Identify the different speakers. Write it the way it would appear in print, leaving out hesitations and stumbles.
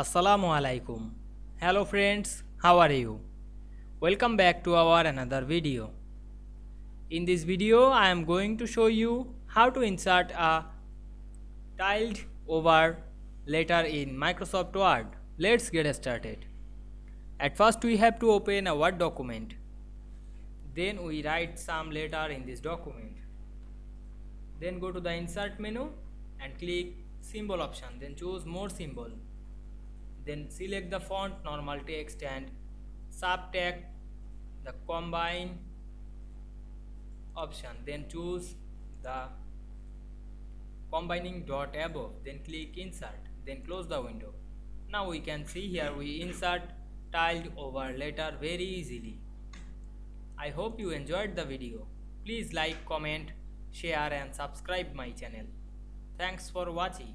Speaker 1: Assalamu Walaikum. Hello friends, how are you? Welcome back to our another video. In this video, I am going to show you how to insert a tilde over letter in Microsoft Word. Let's get started. At first, we have to open a Word document. Then we write some letter in this document. Then go to the insert menu and click symbol option. Then choose more symbol. Then select the font normal text and subtract the combine option. Then choose the combining dot above. Then click insert. Then close the window. Now we can see here we insert tilde over letter very easily. I hope you enjoyed the video. Please like, comment, share and subscribe my channel. Thanks for watching.